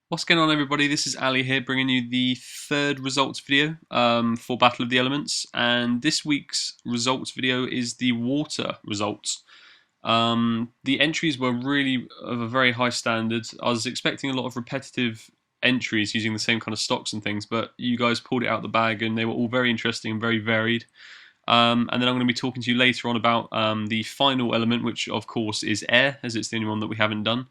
What's going on, everybody? This is Ali here, bringing you the third results video for Battle of the Elements, and this week's results video is the water results. The entries were really of a very high standard. I was expecting a lot of repetitive entries using the same kind of stocks and things, but you guys pulled it out of the bag, and they were all very interesting and very varied. And then I'm going to be talking to you later on about the final element, which of course is air, as it's the only one that we haven't done.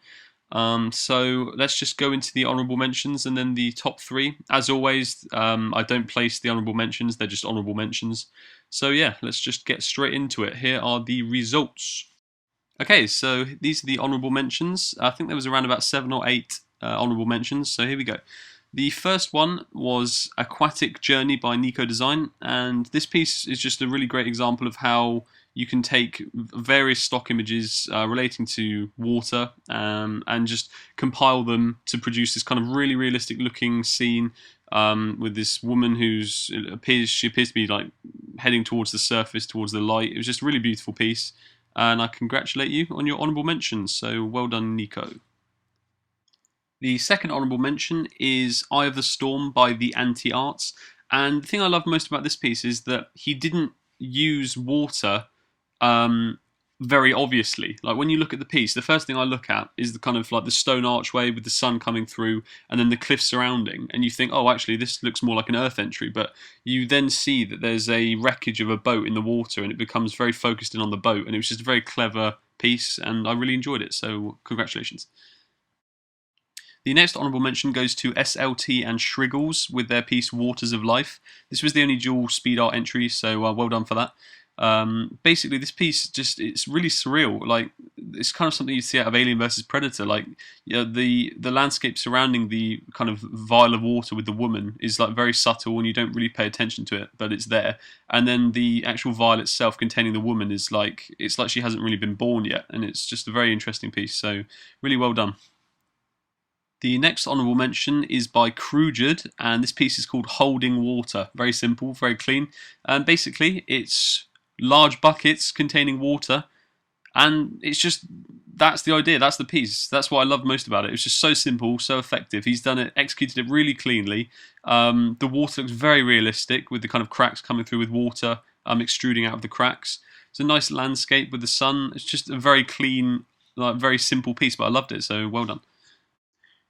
So let's just go into the honourable mentions and then the top three. As always, I don't place the honourable mentions, they're just honourable mentions. So yeah, let's just get straight into it. Here are the results. Okay, so these are the honourable mentions. I think there was around about 7 or 8 honourable mentions, so here we go. The first one was Aquatic Journey by Nico Design, and this piece is just a really great example of how you can take various stock images relating to water and just compile them to produce this kind of really realistic looking scene with this woman who's she appears to be like heading towards the surface, towards the light. It was just a really beautiful piece, and I congratulate you on your honourable mentions. So well done, Nico. The second honourable mention is Eye of the Storm by the Anti-Arts, and the thing I love most about this piece is that he didn't use water um, very obviously. Like when you look at the piece, the first thing I look at is the kind of like the stone archway with the sun coming through, and then the cliff surrounding, and you think, oh, actually, this looks more like an earth entry. But you then see that there's a wreckage of a boat in the water, and it becomes very focused in on the boat, and it was just a very clever piece, and I really enjoyed it. So congratulations. The next honourable mention goes to SLT and Shriggles with their piece Waters of Life. This was the only dual speed art entry, so well done for that. Basically, this piece it's really surreal. Like it's kind of something you see out of Alien versus Predator. Like the landscape surrounding the kind of vial of water with the woman is like very subtle, and you don't really pay attention to it, but it's there. And then the actual vial itself containing the woman is like it's like she hasn't really been born yet, and it's just a very interesting piece. So really well done. The next honourable mention is by Krujard, and this piece is called Holding Water. Very simple, very clean. And basically, it's large buckets containing water, and it's just that's the idea. That's the piece. That's what I love most about it. It's just so simple, so effective. He's done it, executed it really cleanly. The water looks very realistic with the kind of cracks coming through with water extruding out of the cracks. It's a nice landscape with the sun. It's just a very clean, like very simple piece, but I loved it. So well done.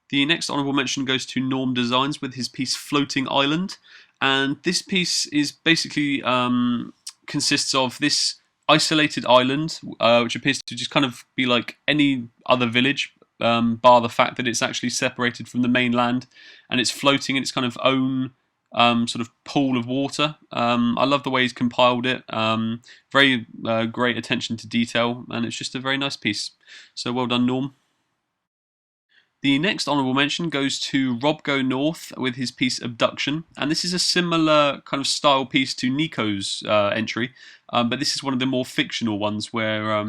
The next honourable mention goes to Norm Designs with his piece Floating Island, and this piece is basically consists of this isolated island, which appears to just kind of be like any other village, bar the fact that it's actually separated from the mainland, and it's floating in its kind of own sort of pool of water. I love the way he's compiled it. Very great attention to detail, and it's just a very nice piece. So well done, Norm. The next honourable mention goes to Rob Go North with his piece Abduction, and this is a similar kind of style piece to Nico's entry, but this is one of the more fictional ones where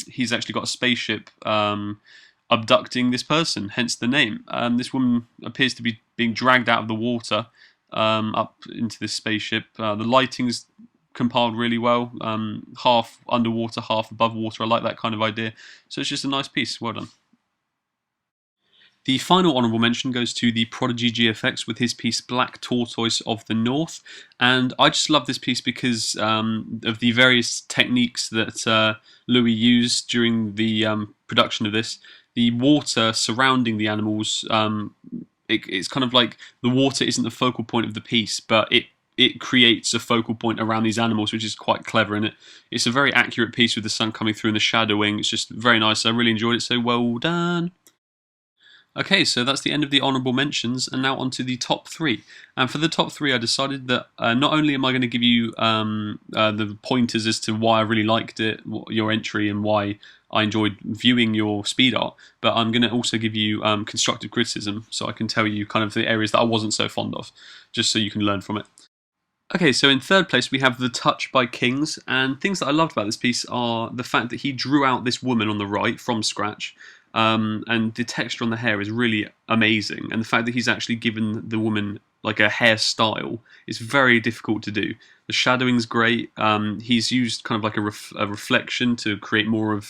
he's actually got a spaceship abducting this person, hence the name. This woman appears to be being dragged out of the water up into this spaceship. The lighting's compiled really well, half underwater, half above water. I like that kind of idea, so it's just a nice piece. Well done. The final honourable mention goes to the Prodigy GFX with his piece Black Tortoise of the North, and I just love this piece because of the various techniques that Louis used during the production of this. The water surrounding the animals, it's kind of like the water isn't the focal point of the piece, but it creates a focal point around these animals, which is quite clever, and it's a very accurate piece with the sun coming through and the shadowing. It's just very nice. I really enjoyed it, so well done. Okay, so that's the end of the honourable mentions, and now on to the top three. And for the top three, I decided that not only am I going to give you the pointers as to why I really liked it, your entry, and why I enjoyed viewing your speed art, but I'm going to also give you constructive criticism, so I can tell you kind of the areas that I wasn't so fond of, just so you can learn from it. Okay, so in third place we have The Touch by Kings, and things that I loved about this piece are the fact that he drew out this woman on the right from scratch, and the texture on the hair is really amazing, and the fact that he's actually given the woman like a hairstyle is very difficult to do. The shadowing's great. He's used kind of like a reflection to create more of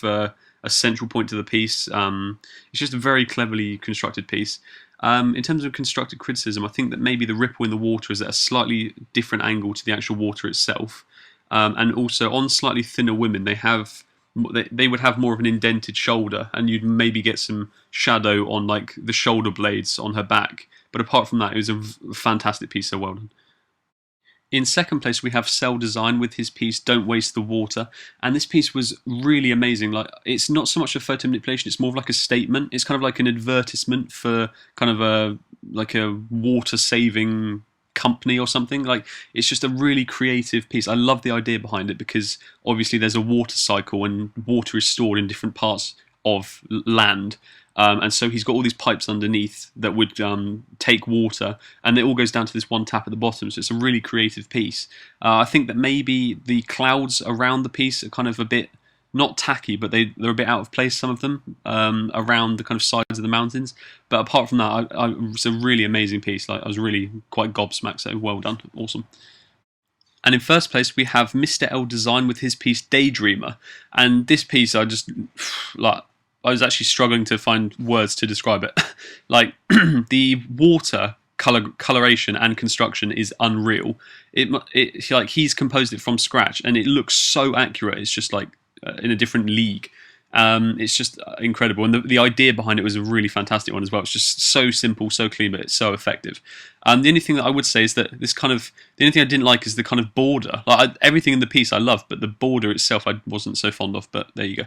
a central point to the piece. It's just a very cleverly constructed piece. In terms of constructed criticism, I think that maybe the ripple in the water is at a slightly different angle to the actual water itself, and also on slightly thinner women, they would have more of an indented shoulder, and you'd maybe get some shadow on like the shoulder blades on her back. But apart from that, it was a fantastic piece. So well done. In second place, we have Cell Design with his piece "Don't Waste the Water," and this piece was really amazing. Like, it's not so much a photo manipulation; it's more of like a statement. It's kind of like an advertisement for kind of a water saving company or something. Like, it's just a really creative piece. I love the idea behind it because obviously there's a water cycle and water is stored in different parts of land. And so he's got all these pipes underneath that would take water, and it all goes down to this one tap at the bottom. So it's a really creative piece. I think that maybe the clouds around the piece are kind of a bit not tacky, but they're a bit out of place. Some of them around the kind of sides of the mountains. But apart from that, it's a really amazing piece. Like, I was really quite gobsmacked. So well done, awesome. And in first place, we have Mr. L Design with his piece "Daydreamer," and this piece I just like. I was actually struggling to find words to describe it. Like, the water coloration and construction is unreal. It like, he's composed it from scratch, and it looks so accurate. It's just like in a different league. It's just incredible, and the idea behind it was a really fantastic one as well. It's just so simple, so clean, but it's so effective. The only thing that I would say is that the only thing I didn't like is the kind of border. Like, everything in the piece I loved, but the border itself I wasn't so fond of. But there you go.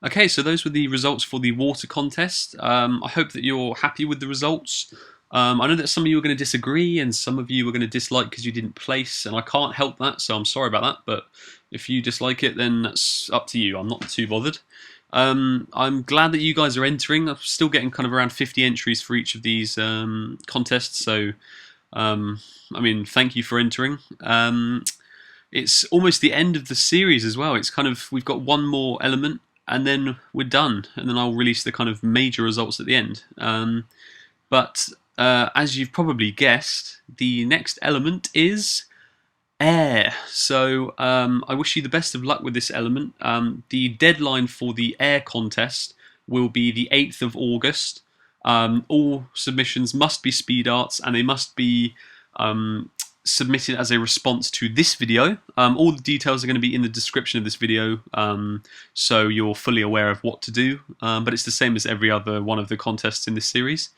Okay, so those were the results for the water contest. I hope that you're happy with the results. I know that some of you are going to disagree and some of you are going to dislike because you didn't place, and I can't help that, so I'm sorry about that. But if you dislike it, then that's up to you. I'm not too bothered. I'm glad that you guys are entering. I'm still getting kind of around 50 entries for each of these contests, so I mean, thank you for entering. It's almost the end of the series as well. It's kind of, we've got one more element, and then we're done, and then I'll release the kind of major results at the end. But as you've probably guessed, the next element is air. So I wish you the best of luck with this element. The deadline for the air contest will be the 8th of August. All submissions must be speed arts, and they must be submitted as a response to this video. All the details are going to be in the description of this video, so you're fully aware of what to do, but it's the same as every other one of the contests in this series.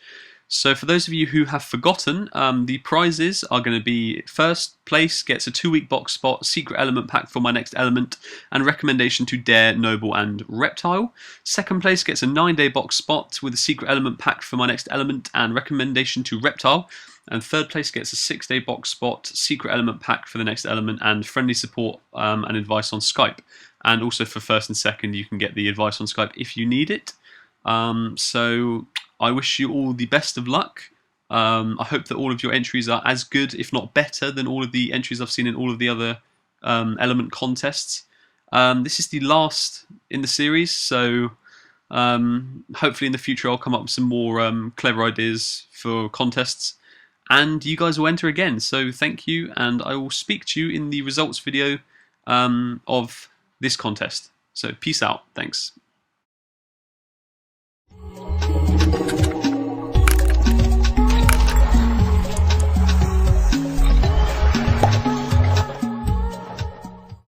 So for those of you who have forgotten, the prizes are going to be: first place gets a 2-week box spot, secret element pack for my next element, and recommendation to Dare, Noble and Reptile. Second place gets a 9-day box spot with a secret element pack for my next element and recommendation to Reptile. And third place gets a 6-day box spot, secret element pack for the next element, and friendly support and advice on Skype. And also for first and second, you can get the advice on Skype if you need it. So I wish you all the best of luck. I hope that all of your entries are as good, if not better, than all of the entries I've seen in all of the other element contests. This is the last in the series, so hopefully in the future I'll come up with some more clever ideas for contests, and you guys will enter again. So thank you, and I will speak to you in the results video of this contest. So peace out. Thanks.